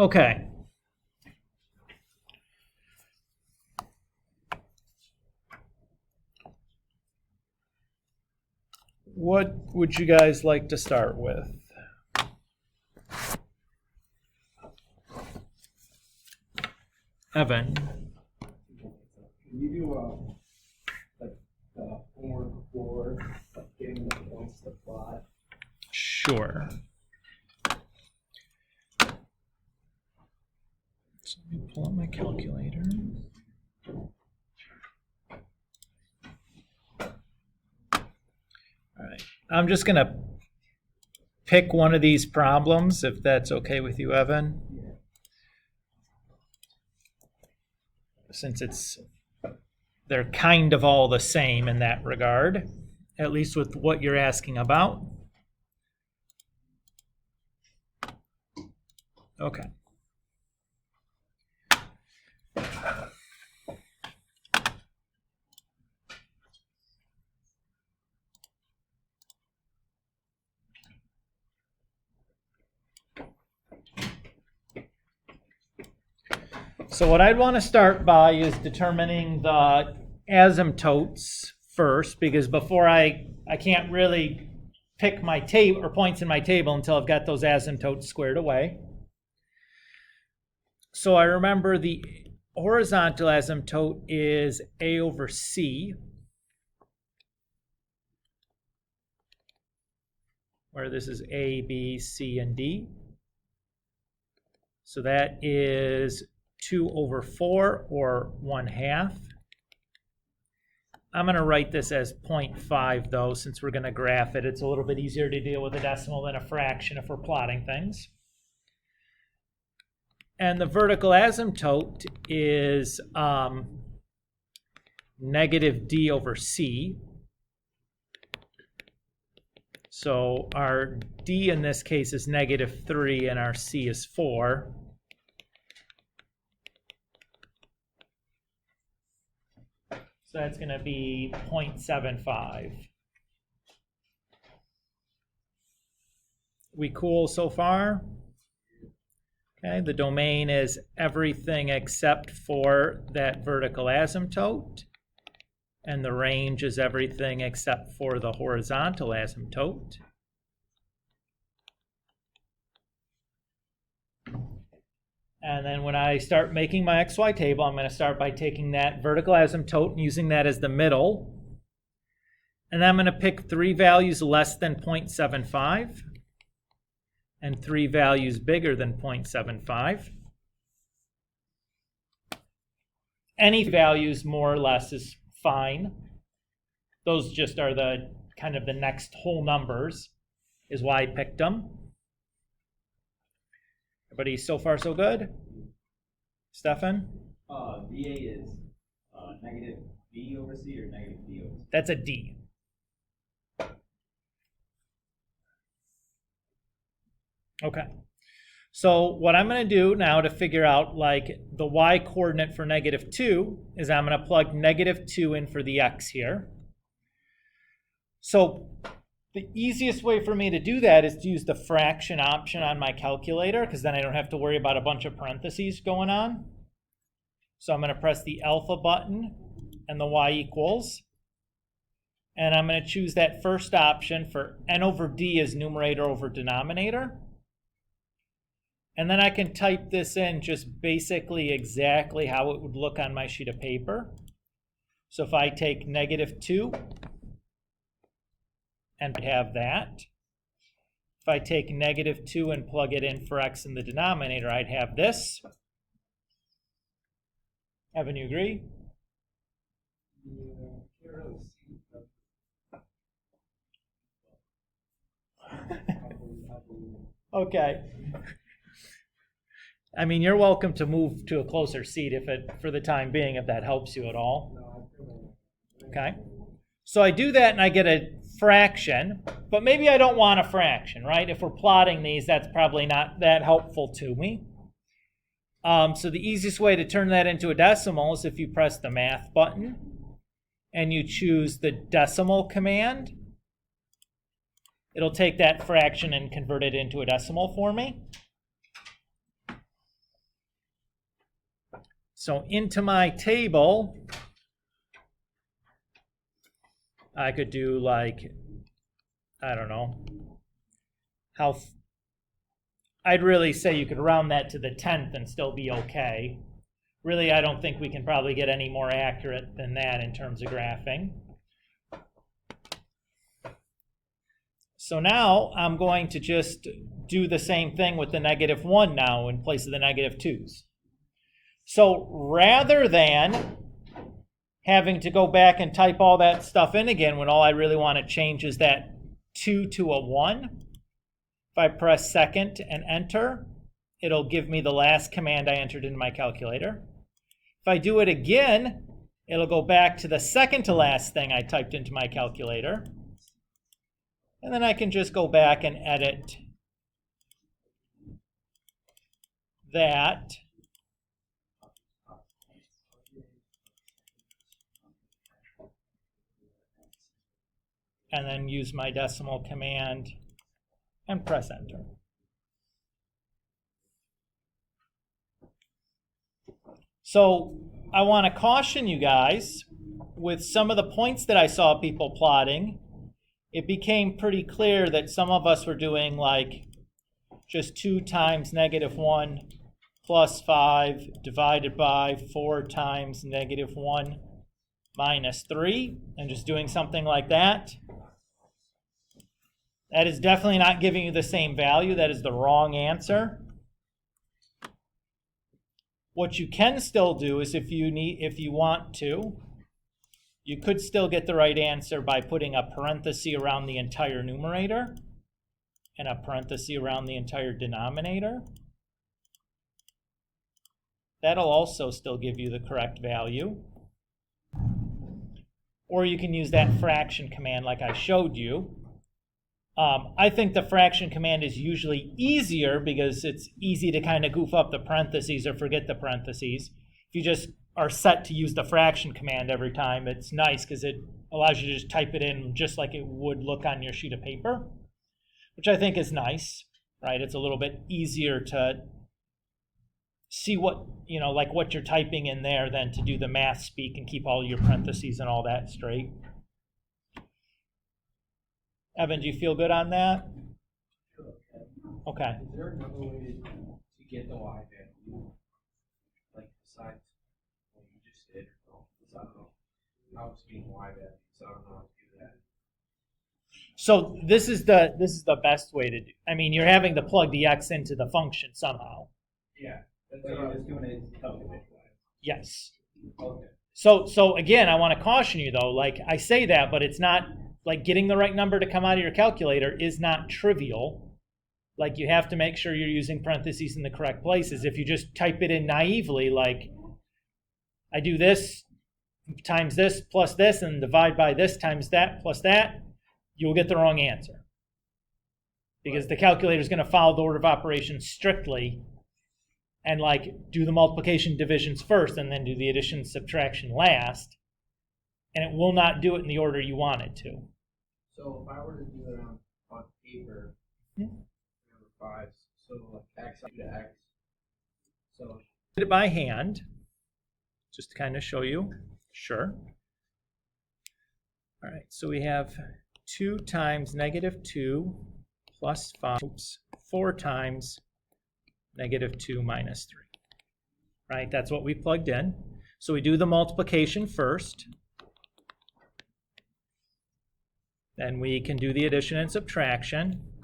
Okay. What would you guys like to start with? Evan. Can you do like the homework for like getting the points to plot? Sure. So let me pull up my calculator. All right. I'm just going to pick one of these problems, if that's okay with you, Evan. Yeah. Since they're kind of all the same in that regard, at least with what you're asking about. Okay. So what I'd want to start by is determining the asymptotes first, because before I can't really pick my table or points in my table until I've got those asymptotes squared away. So I remember the horizontal asymptote is A over C, where this is A, B, C, and D. So that is 2 over 4, or 1/2. I'm going to write this as 0.5, though, since we're going to graph it. It's a little bit easier to deal with a decimal than a fraction if we're plotting things. And the vertical asymptote is negative D over C. So our D in this case is negative 3, and our C is 4. So that's going to be 0.75. We cool so far? Okay, the domain is everything except for that vertical asymptote. And the range is everything except for the horizontal asymptote. And then when I start making my XY table, I'm going to start by taking that vertical asymptote and using that as the middle. And then I'm going to pick 3 values less than 0.75 and 3 values bigger than 0.75. Any values more or less is fine. Those just are the kind of the next whole numbers is why I picked them. Everybody so far so good? Stefan? VA is negative B over C or negative D over C? That's a D. Okay. So what I'm going to do now to figure out like the y coordinate for negative 2 is I'm going to plug negative 2 in for the x here. So the easiest way for me to do that is to use the fraction option on my calculator, because then I don't have to worry about a bunch of parentheses going on. So I'm going to press the alpha button and the y equals. And I'm going to choose that first option for n over d as numerator over denominator. And then I can type this in just basically exactly how it would look on my sheet of paper. So if I take negative 2 and have that. If I take negative 2 and plug it in for x in the denominator, I'd have this. Evan, you agree? Okay. I mean, you're welcome to move to a closer seat if it, for the time being, if that helps you at all. Okay. So I do that and I get a fraction, but maybe I don't want a fraction, right? If we're plotting these, that's probably not that helpful to me. So the easiest way to turn that into a decimal is if you press the math button and you choose the decimal command. It'll take that fraction and convert it into a decimal for me. So into my table, I could do like, I don't know, I'd really say you could round that to the 10th and still be okay. Really, I don't think we can probably get any more accurate than that in terms of graphing. So now I'm going to just do the same thing with the -1 now in place of the -2's. So rather than having to go back and type all that stuff in again when all I really want to change is that 2 to a 1, if I press second and enter, it'll give me the last command I entered into my calculator. If I do it again, it'll go back to the second to last thing I typed into my calculator. And then I can just go back and edit that. And then use my decimal command and press enter. So I want to caution you guys, with some of the points that I saw people plotting, it became pretty clear that some of us were doing like just 2 times -1 plus 5 divided by 4 times -1 minus 3, and just doing something like that. That is definitely not giving you the same value. That is the wrong answer. What you can still do is if you want to, you could still get the right answer by putting a parenthesis around the entire numerator and a parenthesis around the entire denominator. That'll also still give you the correct value. Or you can use that fraction command like I showed you. I think the fraction command is usually easier because it's easy to kind of goof up the parentheses or forget the parentheses. If you just are set to use the fraction command every time, it's nice because it allows you to just type it in just like it would look on your sheet of paper, which I think is nice, right? It's a little bit easier to see what, like what you're typing in there than to do the math speak and keep all your parentheses and all that straight. Evan, do you feel good on that? Sure, Okay. Is there another way to get the y value? Like besides what you just did? Because I don't know how it's being y value, so I don't know how to do that. So this is the best way to do. I mean, you're having to plug the x into the function somehow. Yeah. That's So what I you're was just doing it calculate-wise. Yes. Okay. So again, I want to caution you though. Like I say that, but it's not like getting the right number to come out of your calculator is not trivial. Like you have to make sure you're using parentheses in the correct places. If you just type it in naively, like I do this times this plus this and divide by this times that plus that, you'll get the wrong answer. Because the calculator is going to follow the order of operations strictly and like do the multiplication divisions first and then do the addition subtraction last. And it will not do it in the order you want it to. So if I were to do it on paper, number 5, so like x to x, so Did it by hand, just to kind of show you. Sure. All right, so we have 2 times -2 plus 5, 4 times -2 minus 3. Right, that's what we plugged in. So we do the multiplication first. Then we can do the addition and subtraction.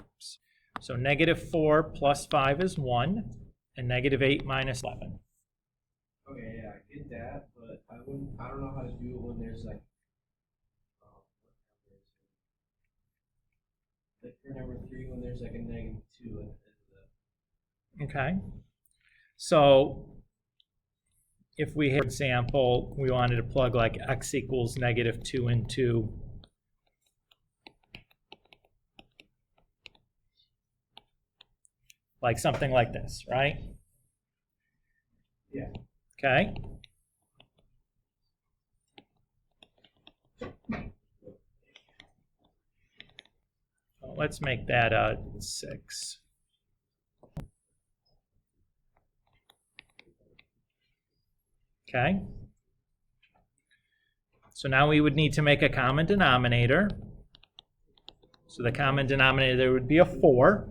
So -4 plus 5 is 1, and -8 minus 11. okay, yeah, I get that, but I don't know how to do it when there's like for number 3 when there's like a -2 at the end of Okay. So if we had, for example, we wanted to plug like x equals -2 into like something like this, right? Yeah. Okay. Let's make that a 6. Okay. So now we would need to make a common denominator. So the common denominator there would be a 4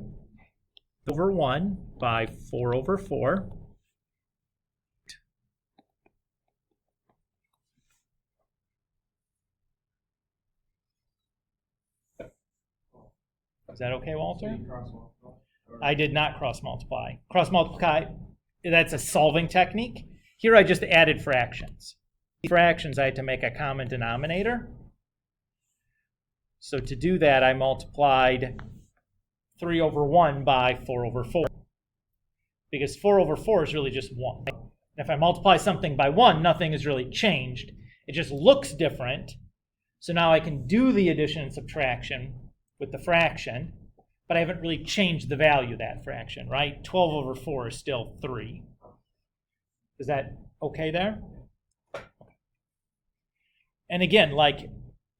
over 1 by 4 over 4. Is that okay, Walter? I did not cross multiply. Cross multiply, that's a solving technique. Here I just added fractions. Fractions, I had to make a common denominator. So to do that, I multiplied 3 over 1 by 4 over 4. Because 4 over 4 is really just 1. And if I multiply something by 1, nothing is really changed. It just looks different. So now I can do the addition and subtraction with the fraction, but I haven't really changed the value of that fraction, right? 12 over 4 is still 3. Is that okay there? And again, like,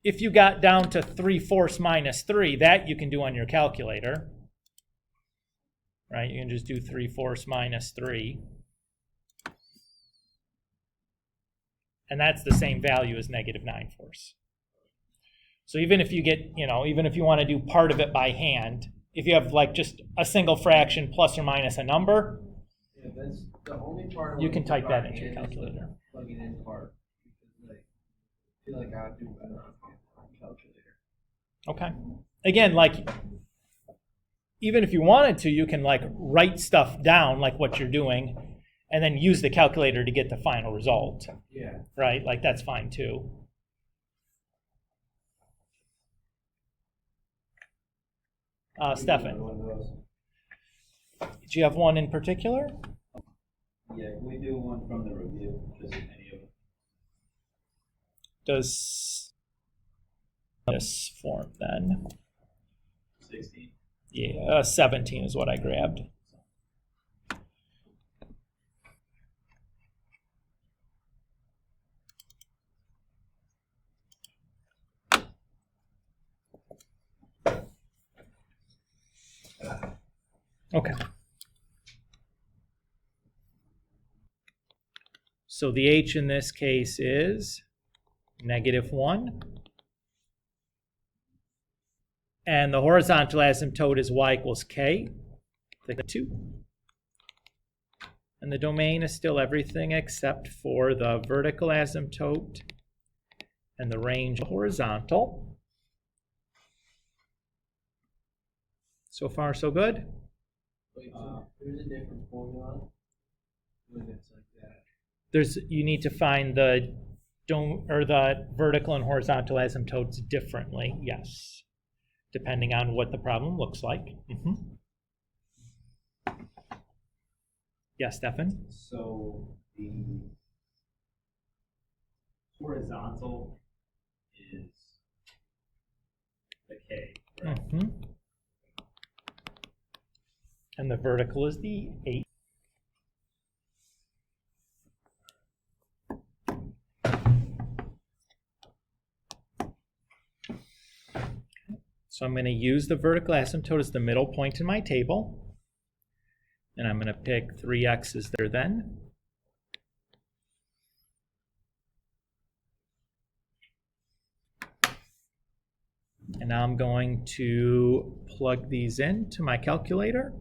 if you got down to 3/4 minus 3, that you can do on your calculator, right? You can just do 3/4 minus 3. And that's the same value as negative 9/4. So even if you get, even if you want to do part of it by hand, if you have like just a single fraction plus or minus a number, Yeah, that's the only part. you can type that into your calculator. Plugging in part, because I feel like I'd do better on my calculator. Okay. Again, like, even if you wanted to, you can like write stuff down like what you're doing and then use the calculator to get the final result, Yeah. right? Like, that's fine too. Stefan, One of those. do you have one in particular? Yeah, can we do one from the review? Just any of them. Does this form then? 16. Yeah, 17 is what I grabbed. Okay. So the h in this case is -1. And the horizontal asymptote is y equals k, the 2. And the domain is still everything except for the vertical asymptote and the range horizontal. So far, so good? Wait, so there's a different formula when it's like that. You need to find the vertical and horizontal asymptotes differently, yes, depending on what the problem looks like. Yes, Stefan? So the horizontal is the k, right? And the vertical is the 8. So I'm going to use the vertical asymptote as the middle point in my table. And I'm going to pick 3 x's there then. And now I'm going to plug these into my calculator.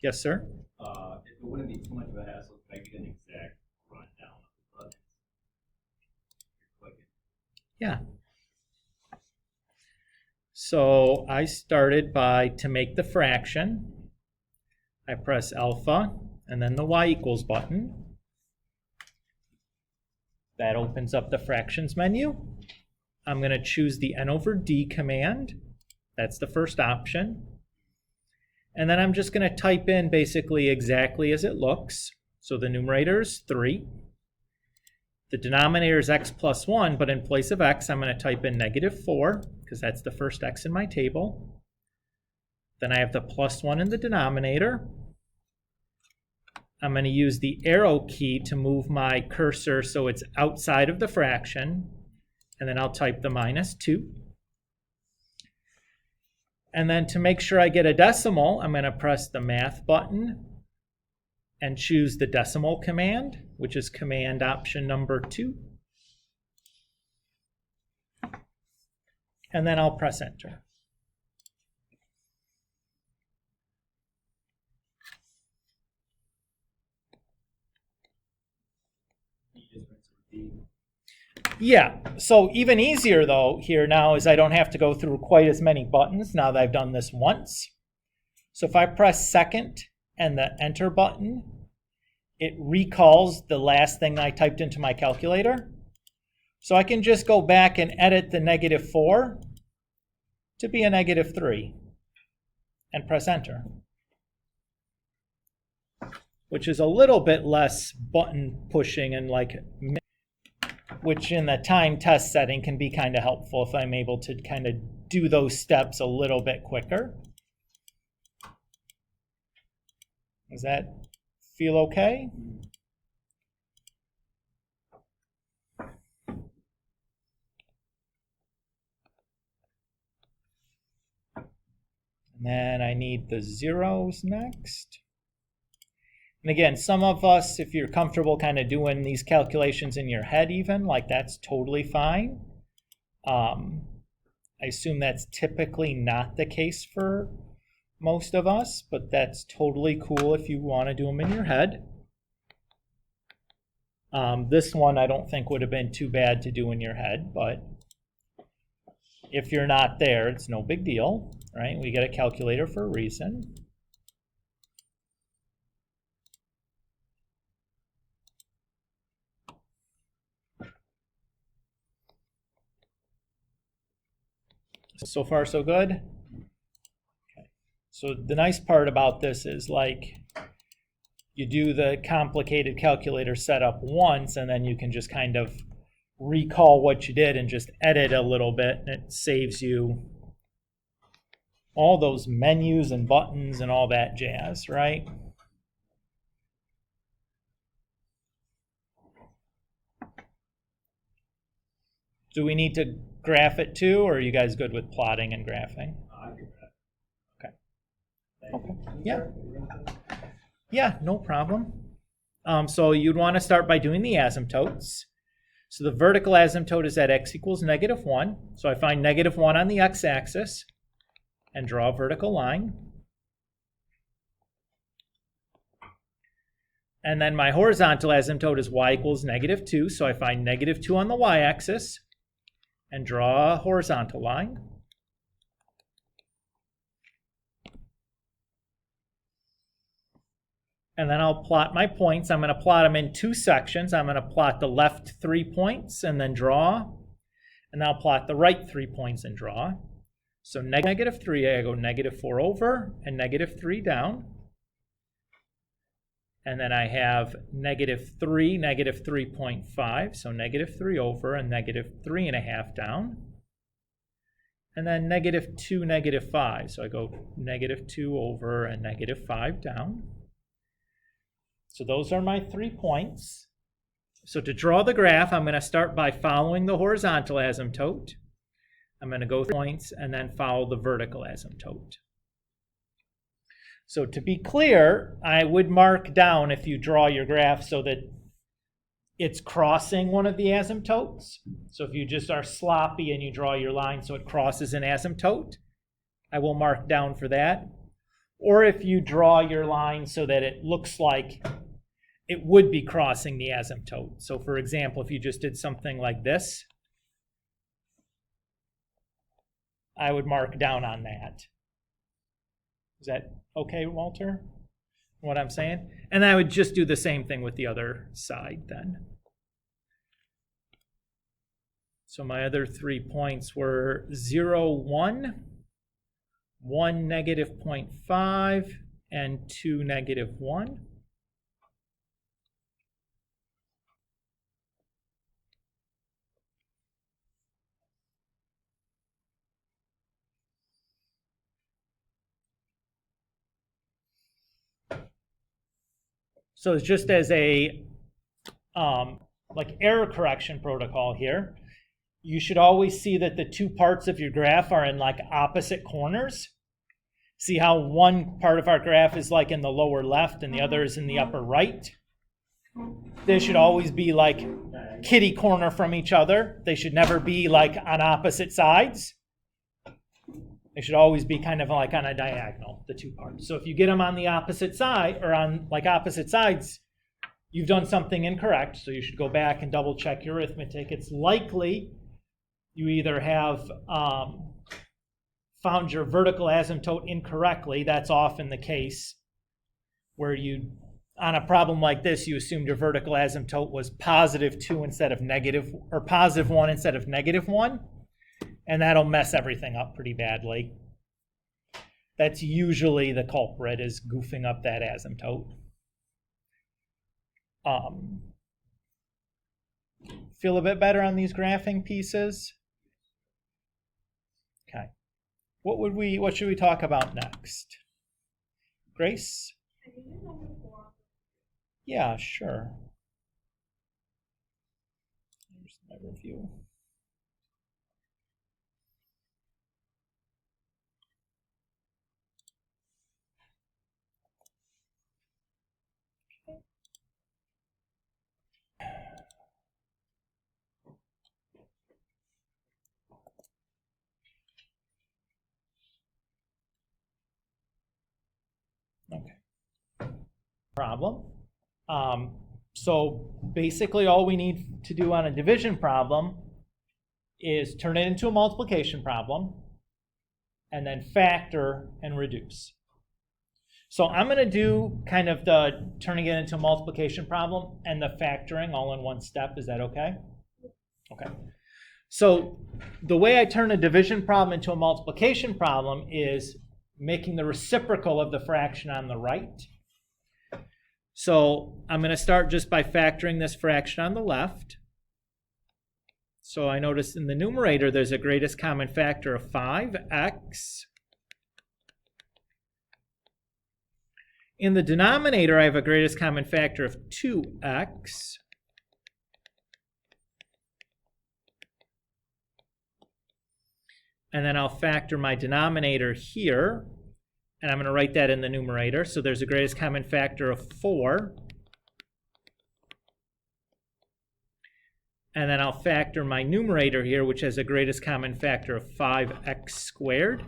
Yes, sir? If it wouldn't be too much of a hassle, if I get an exact rundown of the buttons. Yeah. So I started to make the fraction, I press alpha and then the y equals button. That opens up the fractions menu. I'm going to choose the n over d command. That's the first option. And then I'm just going to type in basically exactly as it looks. So the numerator is 3. The denominator is x plus 1, but in place of x, I'm going to type in -4, because that's the first x in my table. Then I have the plus 1 in the denominator. I'm going to use the arrow key to move my cursor so it's outside of the fraction. and then I'll type the -2. And then to make sure I get a decimal, I'm going to press the math button and choose the decimal command, which is command option number 2. And then I'll press enter. Yeah, so even easier though here now is I don't have to go through quite as many buttons now that I've done this once. So if I press second and the enter button, it recalls the last thing I typed into my calculator. So I can just go back and edit the -4 to be a -3 and press enter, which is a little bit less button pushing and which in the time test setting can be kind of helpful if I'm able to kind of do those steps a little bit quicker. Does that feel okay? And then I need the zeros next. And again, some of us, if you're comfortable kind of doing these calculations in your head even, like that's totally fine. I assume that's typically not the case for most of us, but that's totally cool if you want to do them in your head. This one I don't think would have been too bad to do in your head, but if you're not there, it's no big deal, right? We get a calculator for a reason. So far, so good? Okay. So the nice part about this is like you do the complicated calculator setup once, and then you can just kind of recall what you did and just edit a little bit, and it saves you all those menus and buttons and all that jazz, right? Do we need to graph it too, or are you guys good with plotting and graphing? Okay. Okay. Yeah. Yeah, no problem. So you'd want to start by doing the asymptotes. So the vertical asymptote is at x equals -1. So I find -1 on the x-axis and draw a vertical line. And then my horizontal asymptote is y equals -2. So I find -2 on the y-axis and draw a horizontal line. And then I'll plot my points. I'm going to plot them in 2 sections. I'm going to plot the left 3 points and then draw. And then I'll plot the right 3 points and draw. So -3, I go -4 over and -3 down. And then I have -3, -3.5, so -3 over and -3.5 down. And then -2, -5, so I go -2 over and -5 down. So those are my 3 points. So to draw the graph, I'm going to start by following the horizontal asymptote. I'm going to go through points and then follow the vertical asymptote. So to be clear, I would mark down if you draw your graph so that it's crossing one of the asymptotes. So if you just are sloppy and you draw your line so it crosses an asymptote, I will mark down for that. Or if you draw your line so that it looks like it would be crossing the asymptote. So for example, if you just did something like this, I would mark down on that. Is that okay, Walter? What I'm saying? And I would just do the same thing with the other side then. So my other 3 points were 0, 1, 1, -0.5, and 2, -1. So it's just as a like error correction protocol here, you should always see that the two parts of your graph are in like opposite corners. See how one part of our graph is like in the lower left and the other is in the upper right? They should always be like kitty corner from each other. They should never be like on opposite sides. They should always be kind of like on a diagonal, the two parts. So if you get them on the opposite side or on like opposite sides, you've done something incorrect. So you should go back and double check your arithmetic. It's likely you either have found your vertical asymptote incorrectly. That's often the case where you, on a problem like this, you assumed your vertical asymptote was +2 instead of negative, or +1 instead of -1. And that'll mess everything up pretty badly. That's usually the culprit, is goofing up that asymptote. Feel a bit better on these graphing pieces? Okay. What should we talk about next? Grace? Yeah, sure. Here's my review. Okay. Problem. So basically all we need to do on a division problem is turn it into a multiplication problem and then factor and reduce. So I'm going to do kind of the turning it into a multiplication problem and the factoring all in one step. Is that okay? Okay. So the way I turn a division problem into a multiplication problem is making the reciprocal of the fraction on the right. So I'm going to start just by factoring this fraction on the left. So I notice in the numerator there's a greatest common factor of 5x. In the denominator I have a greatest common factor of 2x. And then I'll factor my denominator here. And I'm going to write that in the numerator. So there's a greatest common factor of 4. And then I'll factor my numerator here, which has a greatest common factor of 5x squared.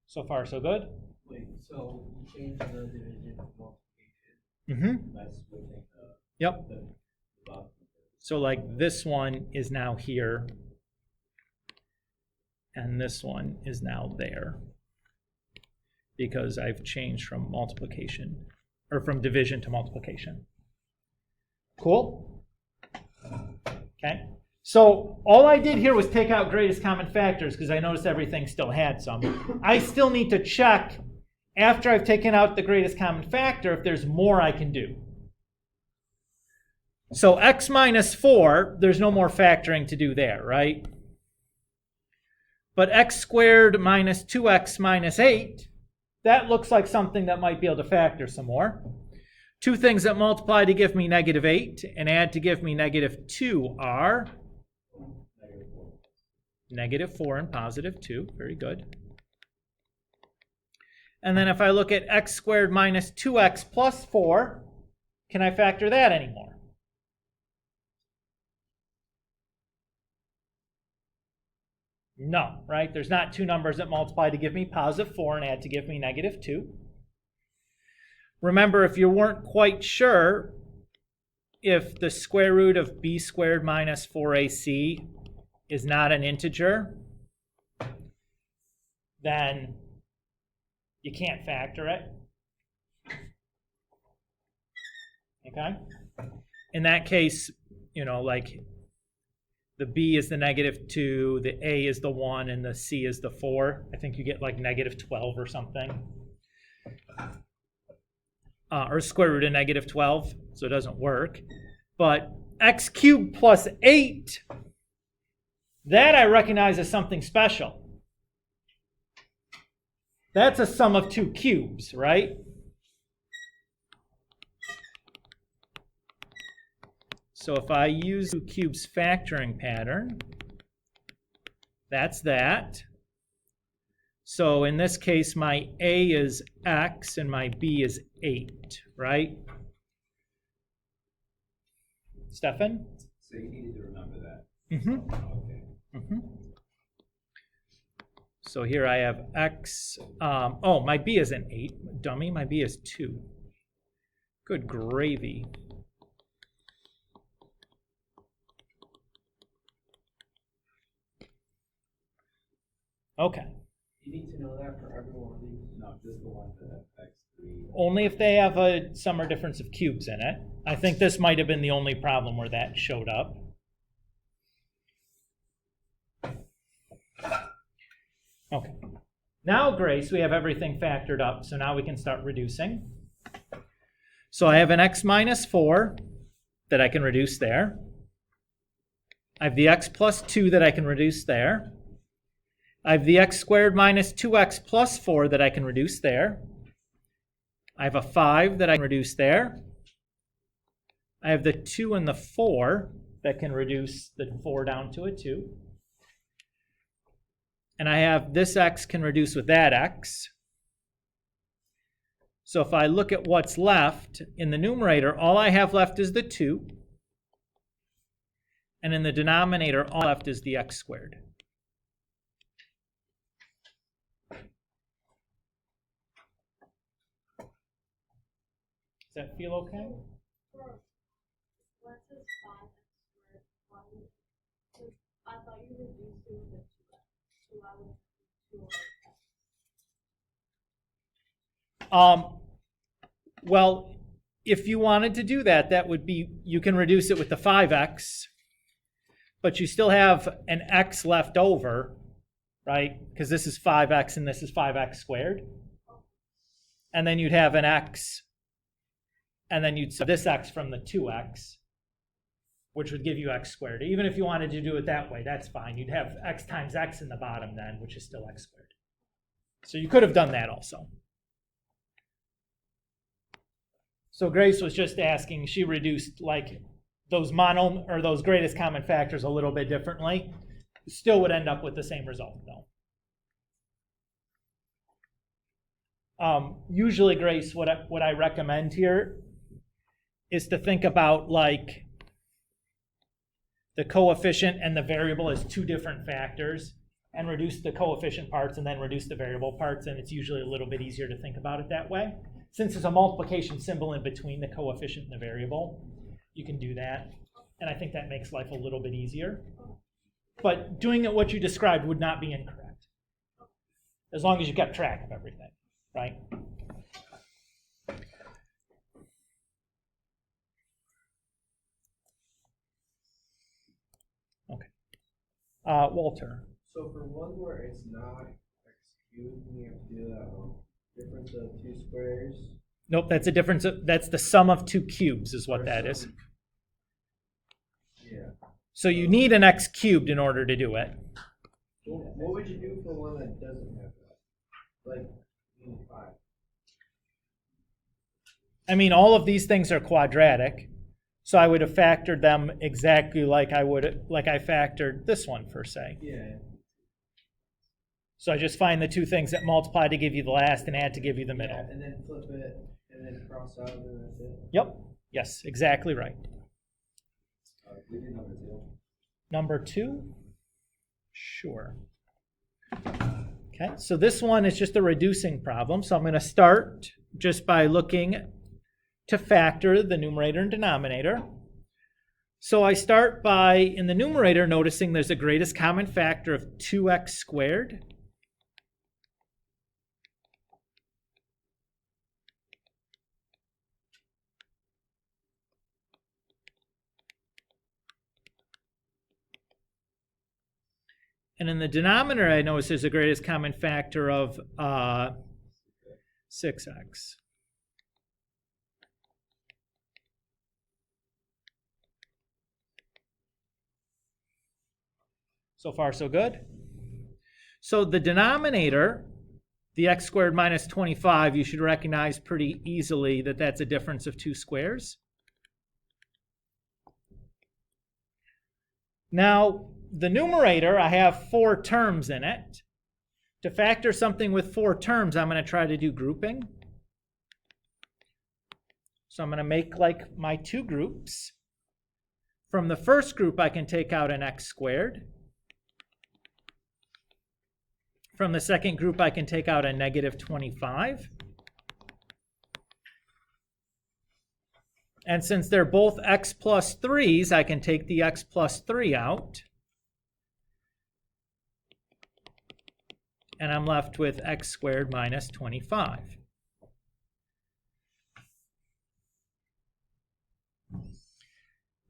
So far, so good? Wait, so you change the division to multiplication. Mm-hmm. That's switching Yep. the bottom. So like this one is now here, and this one is now there, because I've changed from multiplication, or from division to multiplication. Cool? Okay. So all I did here was take out greatest common factors because I noticed everything still had some. I still need to check after I've taken out the greatest common factor if there's more I can do. So x minus 4, there's no more factoring to do there, right? But x squared minus 2x minus 8, that looks like something that might be able to factor some more. Two things that multiply to give me -8 and add to give me -2 are -4 and +2. Very good. And then if I look at x squared minus 2x plus 4, can I factor that anymore? No, right? There's not two numbers that multiply to give me +4 and add to give me -2. Remember, if you weren't quite sure if the square root of b squared minus 4ac is not an integer, then you can't factor it. Okay? In that case, you know, like the b is the -2, the a is the 1, and the c is the 4. I think you get like -12 or something. Or square root of -12, so it doesn't work. But x cubed plus 8, that I recognize as something special. That's a sum of two cubes, right? So if I use two cubes factoring pattern, that's that. So in this case, my A is x and my B is 8, right? Stefan? So you needed to remember that. Mm-hmm. Okay. Mm-hmm. So here I have x. Oh, my B isn't 8, dummy. My B is 2. Good gravy. Okay. You need to know that for every one of these. No, just the ones that have x3. Only if they have a sum or difference of cubes in it. I think this might have been the only problem where that showed up. Okay. Now, Grace, we have everything factored up, so now we can start reducing. So I have an x minus 4 that I can reduce there. I have the x plus 2 that I can reduce there. I have the x squared minus 2x plus 4 that I can reduce there. I have a 5 that I can reduce there. I have the 2 and the 4 that can reduce the 4 down to a 2. And I have this x can reduce with that x. So if I look at what's left in the numerator, all I have left is the 2. And in the denominator, all left is the x squared. Does that feel okay? What is 5x squared? I thought you reduced it with 2x. So I would do 2x. Well, if you wanted to do that, that would be, you can reduce it with the 5x, but you still have an x left over, right? Because this is 5x and this is 5x squared. And then you'd have an x, and then you'd sub this x from the 2x, which would give you x squared. Even if you wanted to do it that way, that's fine. You'd have x times x in the bottom then, which is still x squared. So you could have done that also. So Grace was just asking, she reduced like those those greatest common factors a little bit differently. Still would end up with the same result though. Usually, Grace, what I recommend here is to think about like the coefficient and the variable as two different factors and reduce the coefficient parts and then reduce the variable parts, and it's usually a little bit easier to think about it that way. Since there's a multiplication symbol in between the coefficient and the variable, you can do that, and I think that makes life a little bit easier. But doing it what you described would not be incorrect, as long as you kept track of everything, right? Okay. Walter. So for one where it's not x cubed, we have to do that difference of two squares. Nope, that's a difference of, that's the sum of two cubes is what that is. Yeah. So you need an x cubed in order to do it. Well, what would you do for one that doesn't have that? Like, 5. I mean, all of these things are quadratic, so I would have factored them exactly like I factored this one for say. Yeah. So I just find the two things that multiply to give you the last and add to give you the middle. Yeah, and then flip it, and then cross out, and that's it. Yep. Yes, exactly right. We did number 2. Number 2? Sure. Okay, so this one is just a reducing problem. So I'm going to start just by looking to factor the numerator and denominator. So I start by, in the numerator, noticing there's a greatest common factor of 2x squared. And in the denominator, I notice there's a greatest common factor of 6x. So far, so good. So the denominator the x squared minus 25, you should recognize pretty easily that that's a difference of two squares. Now, the numerator, I have 4 terms in it. To factor something with 4 terms, I'm going to try to do grouping. So I'm going to make like my 2 groups. From the first group, I can take out an x squared. From the second group, I can take out a negative 25. And since they're both x plus 3s, I can take the x plus 3 out. And I'm left with x squared minus 25.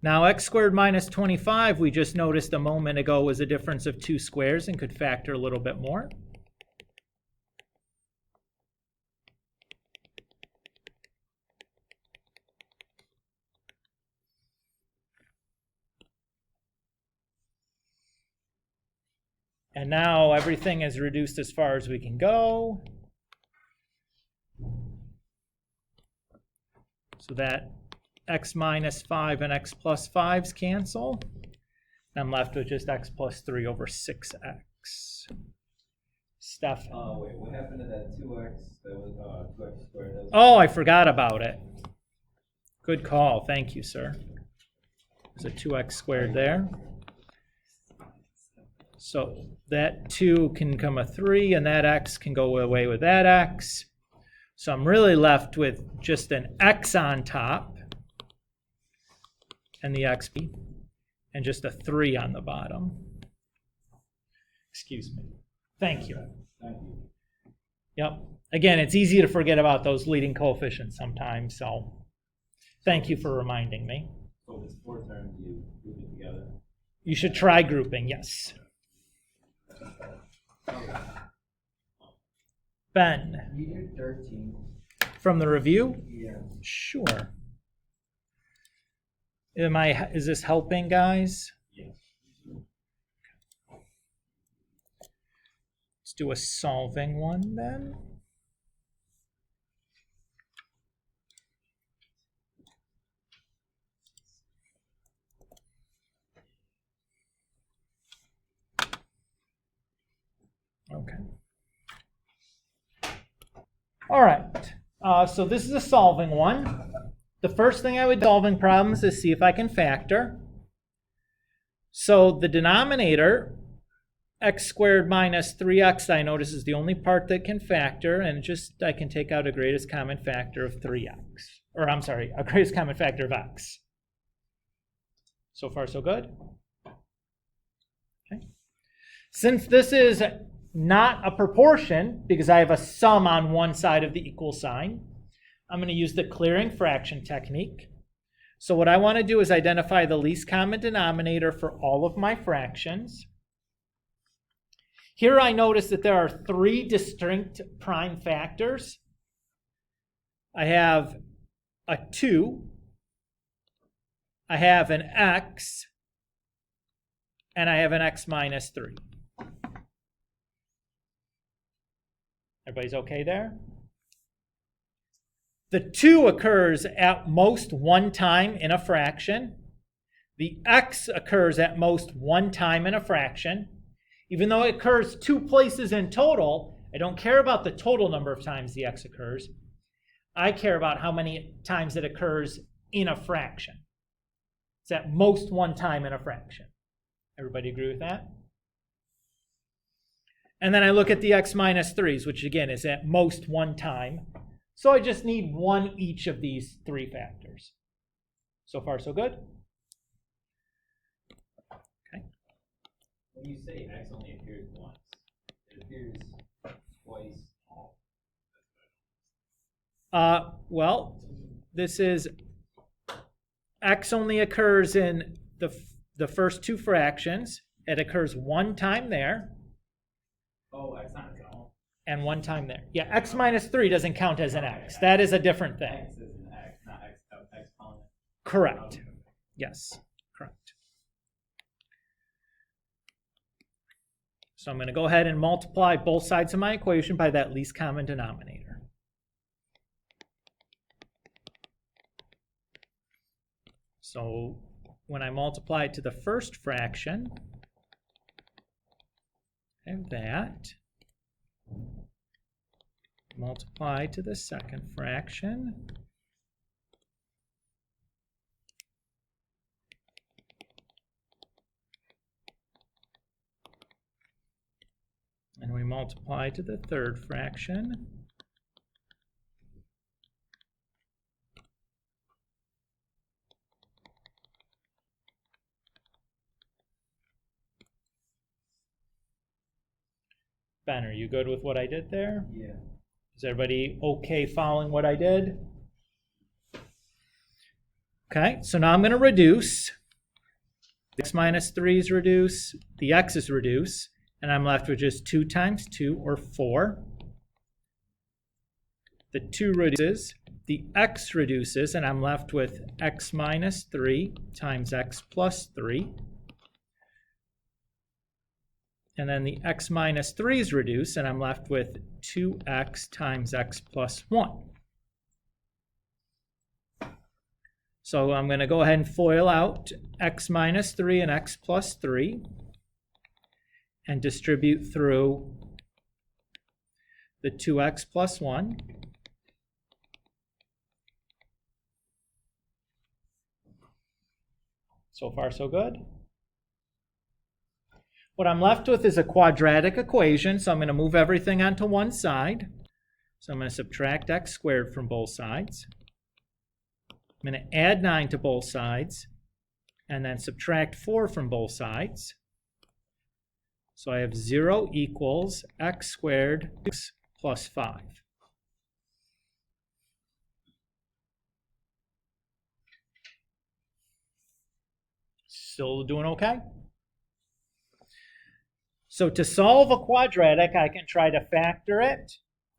Now, x squared minus 25, we just noticed a moment ago, was a difference of 2 squares and could factor a little bit more. And now everything is reduced as far as we can go. So that x minus 5 and x plus 5s cancel. I'm left with just x plus 3 over 6x. Steph. Wait, what happened to that 2x? That was 2x squared. That was Oh, I forgot about it. Good call. Thank you, sir. There's a 2x squared there. So that 2 can become a 3, and that x can go away with that x. So I'm really left with just an x on top, and the x, and just a 3 on the bottom. Excuse me. Thank you. Thank you. Yep. Again, it's easy to forget about those leading coefficients sometimes, so thank you for reminding me. So it's 4 terms, you group it together. You should try grouping, yes. Ben, You do 13. from the review? Yeah. Sure. Is this helping, guys? Yes. Let's do a solving one then. Okay. All right. So this is a solving one. The first thing I would do solving problems is see if I can factor. So the denominator, x squared minus 3x, I notice is the only part that can factor, and just I can take out a greatest common factor of 3x. Or I'm sorry, a greatest common factor of x. So far, so good? Okay. Since this is not a proportion, because I have a sum on one side of the equal sign, I'm going to use the clearing fraction technique. So what I want to do is identify the least common denominator for all of my fractions. Here I notice that there are 3 distinct prime factors. I have a 2, I have an x, and I have an x minus 3. Everybody's okay there? The 2 occurs at most 1 time in a fraction. The x occurs at most 1 time in a fraction. Even though it occurs 2 places in total, I don't care about the total number of times the x occurs. I care about how many times it occurs in a fraction. It's at most 1 time in a fraction. Everybody agree with that? And then I look at the x minus 3s, which again is at most 1 time. So I just need 1 each of these 3 factors. So far, so good? Okay. When you say x only appears once, it appears twice. Well, this is x only occurs in the first 2 fractions. It occurs 1 time there. Oh, x not count. And 1 time there. Yeah, x minus 3 doesn't count as an x. That is a different thing. X is an x, not x exponent. Correct. Yes, correct. So I'm going to go ahead and multiply both sides of my equation by that least common denominator. So when I multiply it to the first fraction, I have that. Multiply to the second fraction. And we multiply to the third fraction. Ben, are you good with what I did there? Yeah. Is everybody okay following what I did? Okay, so now I'm going to reduce. X minus 3 is reduce, the x's reduce, and I'm left with just 2 times 2, or 4. The 2 reduces, the x reduces, and I'm left with x minus 3 times x plus 3. And then the x minus 3 is reduced, and I'm left with 2x times x plus 1. So I'm going to go ahead and FOIL out x minus 3 and x plus 3 and distribute through the 2x plus 1. So far, so good. What I'm left with is a quadratic equation, so I'm going to move everything onto one side. So I'm going to subtract x squared from both sides. I'm going to add 9 to both sides, and then subtract 4 from both sides. So I have 0 equals x squared plus 5. Still doing okay? So to solve a quadratic, I can try to factor it,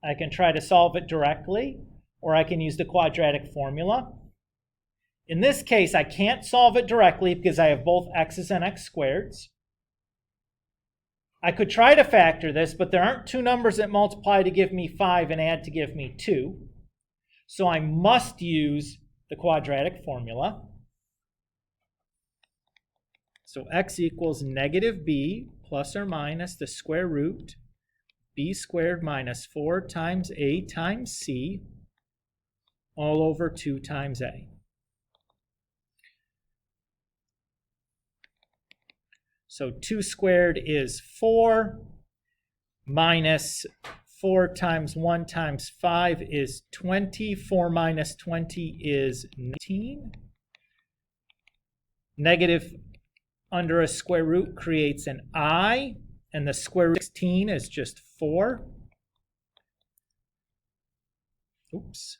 I can try to solve it directly, or I can use the quadratic formula. In this case, I can't solve it directly because I have both x's and x squareds. I could try to factor this, but there aren't two numbers that multiply to give me 5 and add to give me 2. So I must use the quadratic formula. So x equals negative b plus or minus the square root b squared minus 4 times a times c all over 2 times a. So 2 squared is 4, minus 4 times 1 times 5 is 20. 4 minus 20 is 19. Negative under a square root creates an I, and the square root of 16 is just 4. Oops.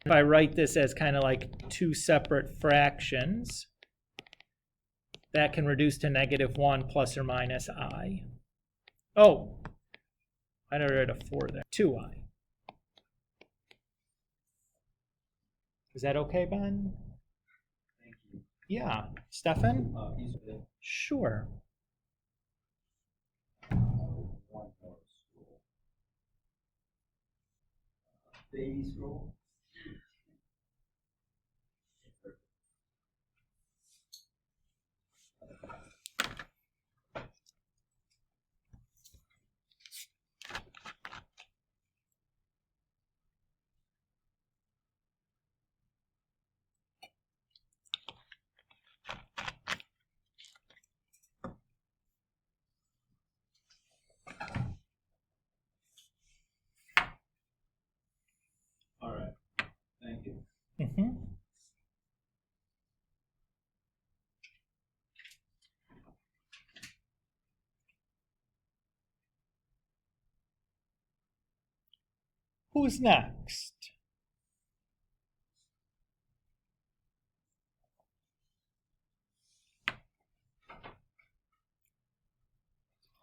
If I write this as kind of like two separate fractions, that can reduce to negative 1 plus or minus I. Oh, I never write a 4 there. 2I. Is that okay, Ben? Thank you. Yeah. Stefan? These are the Sure. one more school. Baby school. All right. Thank you. Mm-hmm. Who's next?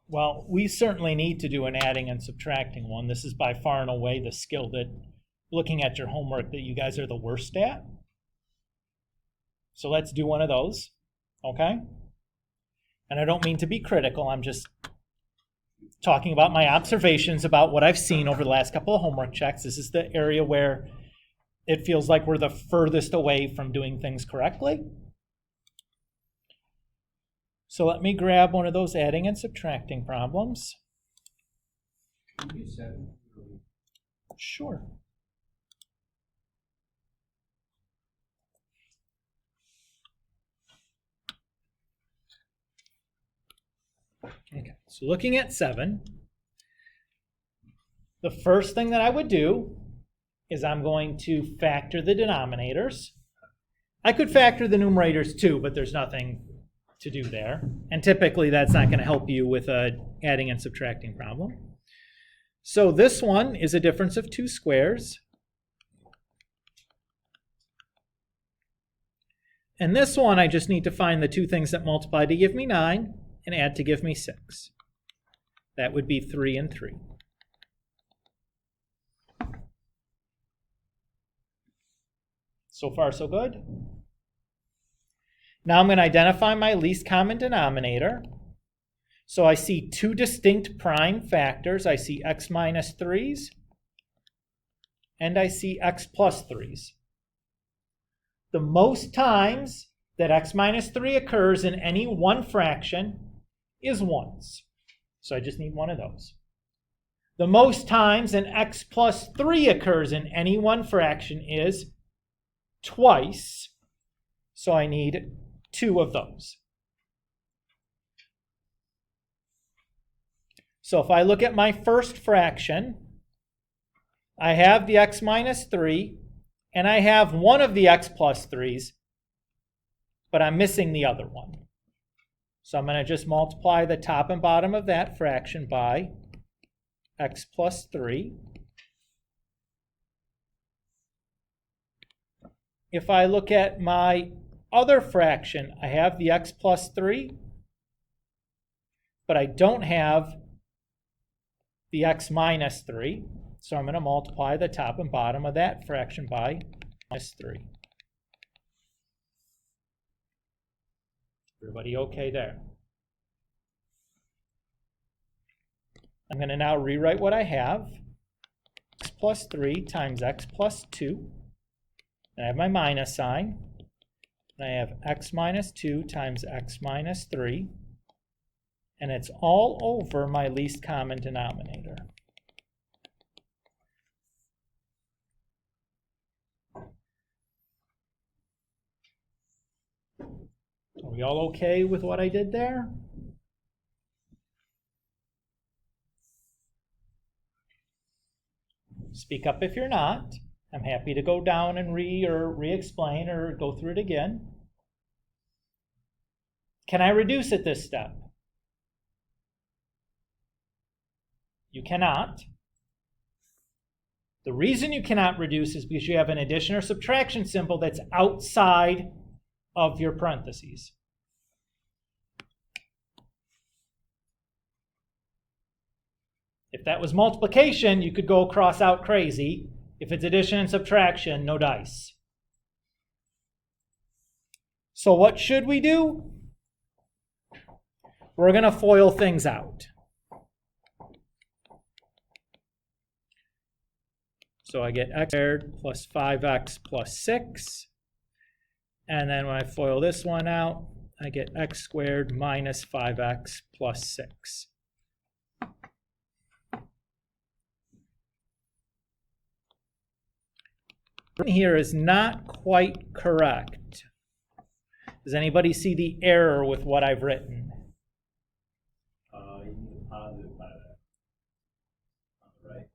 Well, we certainly need to do an adding and subtracting one. This is by far and away the skill that, looking at your homework, that you guys are the worst at. So let's do one of those, okay? And I don't mean to be critical, I'm just talking about my observations about what I've seen over the last couple of homework checks. This is the area where it feels like we're the furthest away from doing things correctly. So let me grab one of those adding and subtracting problems. Can you do 7? Sure. Okay, so looking at 7, the first thing that I would do is I'm going to factor the denominators. I could factor the numerators too, but there's nothing to do there. And typically that's not going to help you with a adding and subtracting problem. So this one is a difference of 2 squares. And this one, I just need to find the two things that multiply to give me 9 and add to give me 6. That would be 3 and 3. So far, so good. Now I'm going to identify my least common denominator. So I see two distinct prime factors. I see x minus 3's and I see x plus 3's. The most times that x minus 3 occurs in any one fraction is once. So I just need one of those. The most times an x plus 3 occurs in any one fraction is twice. So I need 2 of those. So if I look at my first fraction, I have the x minus 3, and I have one of the x plus 3's, but I'm missing the other one. So I'm going to just multiply the top and bottom of that fraction by x plus 3. If I look at my other fraction, I have the x plus 3, but I don't have the x minus 3. So I'm going to multiply the top and bottom of that fraction by minus 3. Everybody okay there? I'm going to now rewrite what I have. X plus 3 times x plus 2. And I have my minus sign. And I have x minus 2 times x minus 3. And it's all over my least common denominator. Are we all okay with what I did there? Speak up if you're not. I'm happy to go down and re-explain or go through it again. Can I reduce at this step? You cannot. The reason you cannot reduce is because you have an addition or subtraction symbol that's outside of your parentheses. If that was multiplication, you could go cross out crazy. If it's addition and subtraction, no dice. So what should we do? We're going to FOIL things out. So I get x squared plus 5x plus 6. And then when I FOIL this one out, I get x squared minus 5x plus 6. Here is not quite correct. Does anybody see the error with what I've written? You need a positive 5x on the right.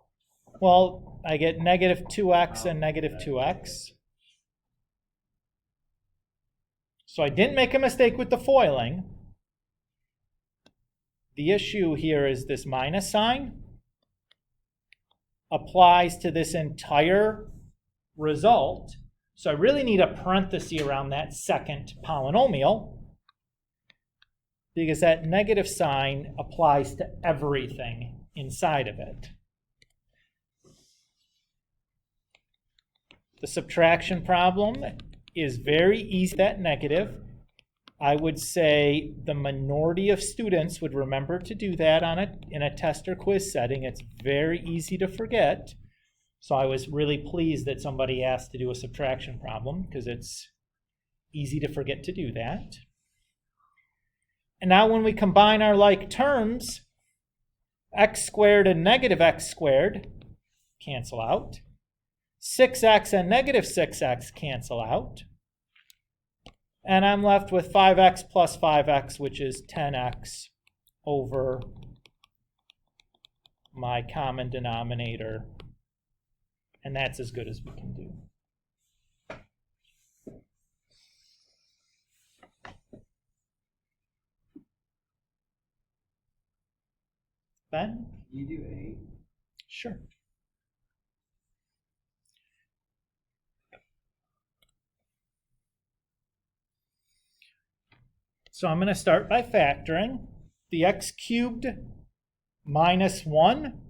Well, I get negative 2x and negative 2x. So I didn't make a mistake with the foiling. The issue here is this minus sign applies to this entire result. So I really need a parenthesis around that second polynomial because that negative sign applies to everything inside of it. The subtraction problem is very easy, that negative. I would say the minority of students would remember to do that in a test or quiz setting. It's very easy to forget. So I was really pleased that somebody asked to do a subtraction problem because it's easy to forget to do that. And now when we combine our like terms, x squared and negative x squared cancel out. 6x and negative 6x cancel out. And I'm left with 5x plus 5x, which is 10x over my common denominator. And that's as good as we can do. Ben? You do 8. Sure. So I'm going to start by factoring. The x cubed minus 1,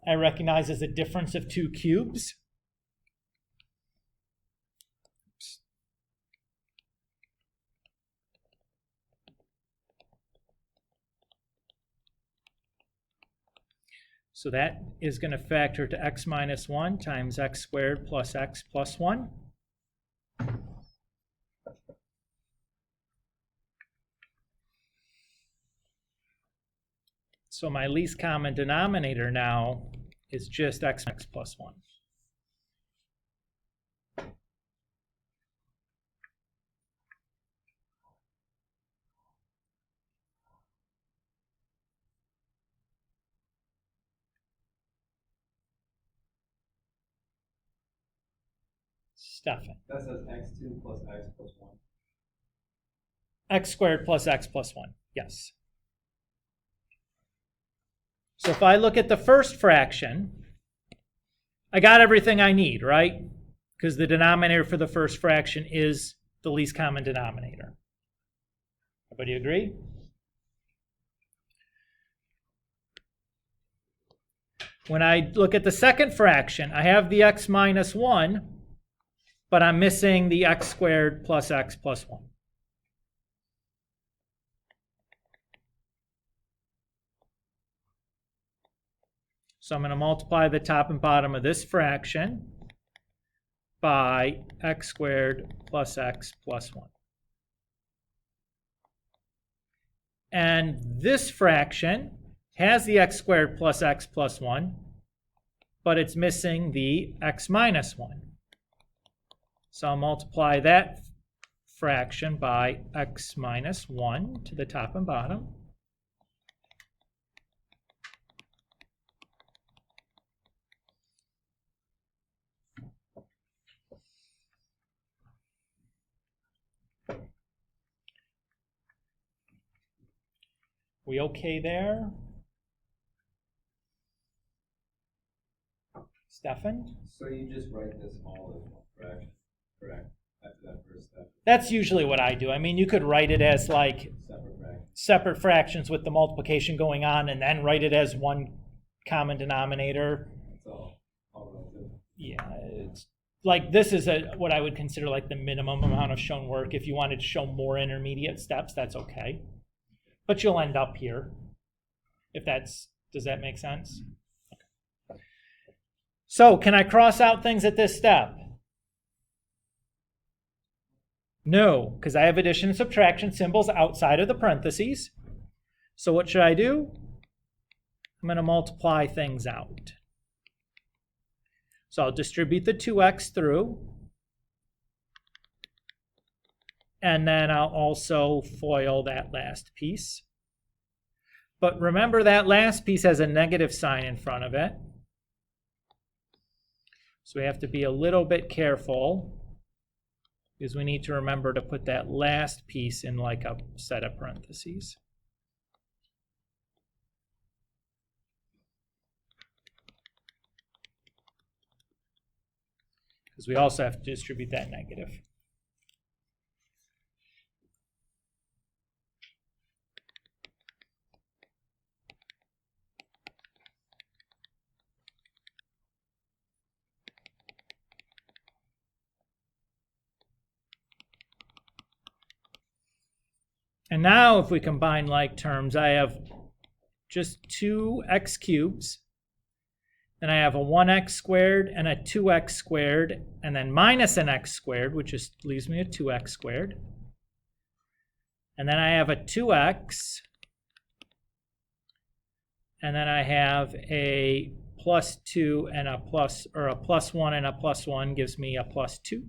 I recognize as a difference of 2 cubes. So that is going to factor to x minus 1 times x squared plus x plus 1. So my least common denominator now is just x plus 1. Stefan. That says x2 plus x plus 1. X squared plus x plus 1, yes. So if I look at the first fraction, I got everything I need, right? Because the denominator for the first fraction is the least common denominator. Everybody agree? When I look at the second fraction, I have the x minus 1, but I'm missing the x squared plus x plus 1. So I'm going to multiply the top and bottom of this fraction by x squared plus x plus 1. And this fraction has the x squared plus x plus 1, but it's missing the x minus 1. So I'll multiply that fraction by x minus 1 to the top and bottom. We okay there? Stefan? So you just write this all as one fraction, correct? After that first step. That's usually what I do. I mean, you could write it as like separate fractions with the multiplication going on and then write it as one common denominator. It's all relative. Yeah, it's like this is what I would consider like the minimum amount of shown work. If you wanted to show more intermediate steps, that's okay. But you'll end up here. Does that make sense? Okay. So can I cross out things at this step? No, because I have addition and subtraction symbols outside of the parentheses. So what should I do? I'm going to multiply things out. So I'll distribute the 2x through. And then I'll also FOIL that last piece. But remember that last piece has a negative sign in front of it. So we have to be a little bit careful because we need to remember to put that last piece in like a set of parentheses. Because we also have to distribute that negative. And now if we combine like terms, I have just 2x cubes. Then I have a 1x squared and a 2x squared, and then minus an x squared, which just leaves me a 2x squared. And then I have a 2x, and then I have a plus 2 and a plus, or a plus 1 and a plus 1 gives me a plus 2.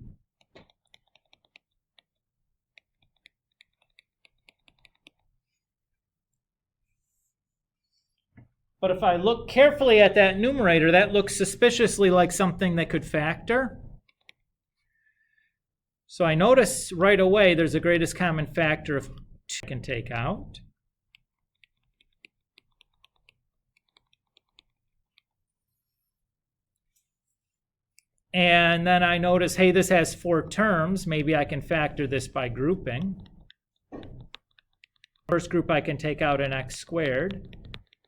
But if I look carefully at that numerator, that looks suspiciously like something that could factor. So I notice right away there's a greatest common factor of 2 I can take out. And then I notice, hey, this has 4 terms. Maybe I can factor this by grouping. First group I can take out an x squared.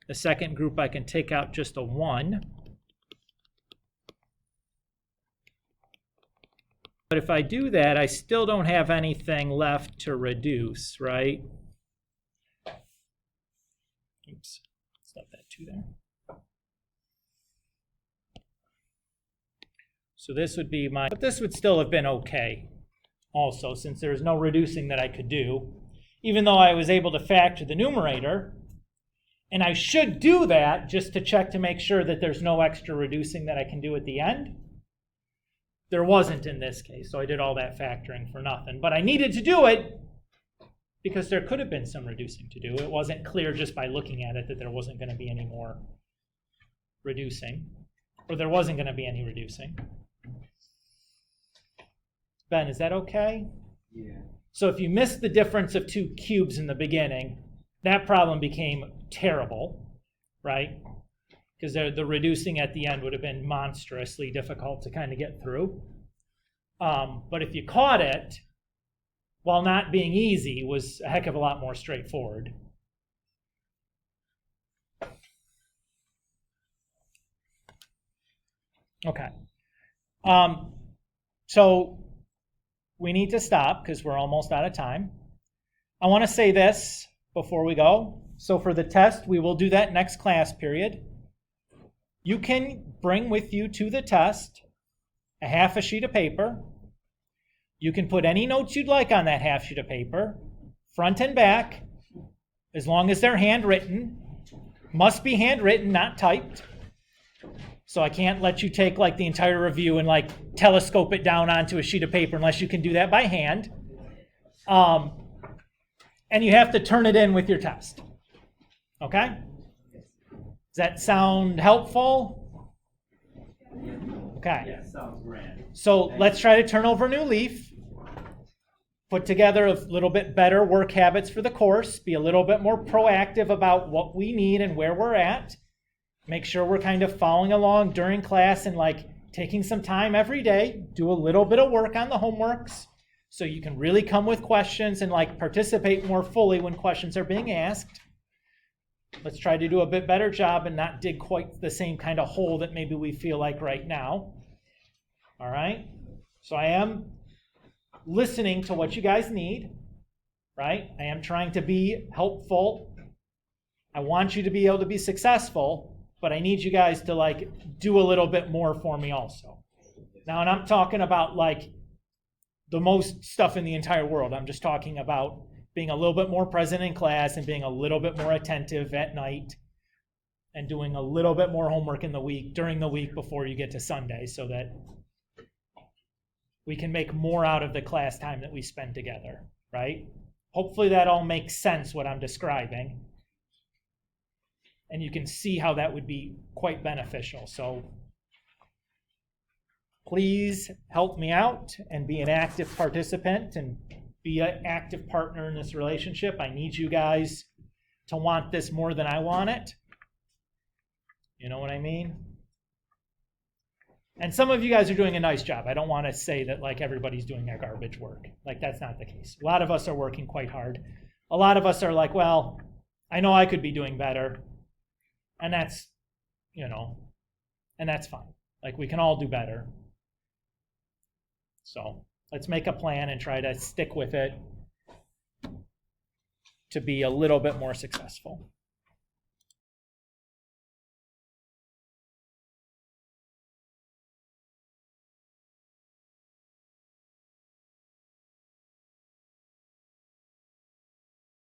The second group I can take out just a 1. But if I do that, I still don't have anything left to reduce, right? Oops, let's let that 2 there. So this would be my, but this would still have been okay also, since there's no reducing that I could do, even though I was able to factor the numerator. And I should do that just to check to make sure that there's no extra reducing that I can do at the end. There wasn't in this case, so I did all that factoring for nothing. But I needed to do it because there could have been some reducing to do. It wasn't clear just by looking at it that there wasn't going to be any more reducing, or there wasn't going to be any reducing. Ben, is that okay? Yeah. So if you missed the difference of 2 cubes in the beginning, that problem became terrible, right? Because the reducing at the end would have been monstrously difficult to kind of get through. But if you caught it, while not being easy, was a heck of a lot more straightforward. Okay. So we need to stop because we're almost out of time. I want to say this before we go. So for the test, we will do that next class period. You can bring with you to the test a half a sheet of paper. You can put any notes you'd like on that half sheet of paper, front and back, as long as they're handwritten. Must be handwritten, not typed. So I can't let you take like the entire review and like telescope it down onto a sheet of paper unless you can do that by hand. And you have to turn it in with your test. Okay? Does that sound helpful? Okay. Yeah, sounds grand. So let's try to turn over a new leaf. Put together a little bit better work habits for the course. Be a little bit more proactive about what we need and where we're at. Make sure we're kind of following along during class and like taking some time every day. Do a little bit of work on the homeworks so you can really come with questions and like participate more fully when questions are being asked. Let's try to do a bit better job and not dig quite the same kind of hole that maybe we feel like right now. All right? So I am listening to what you guys need, right? I am trying to be helpful. I want you to be able to be successful, but I need you guys to like do a little bit more for me also. Now, and I'm talking about like the most stuff in the entire world. I'm just talking about being a little bit more present in class and being a little bit more attentive at night and doing a little bit more homework in the week, during the week before you get to Sunday, so that we can make more out of the class time that we spend together, right? Hopefully that all makes sense, what I'm describing. And you can see how that would be quite beneficial. So please help me out and be an active participant and be an active partner in this relationship. I need you guys to want this more than I want it. You know what I mean? And some of you guys are doing a nice job. I don't want to say that like everybody's doing their garbage work. Like that's not the case. A lot of us are working quite hard. A lot of us are like, well, I know I could be doing better. And that's, you know, and that's fine. Like we can all do better. So let's make a plan and try to stick with it. to be a little bit more successful.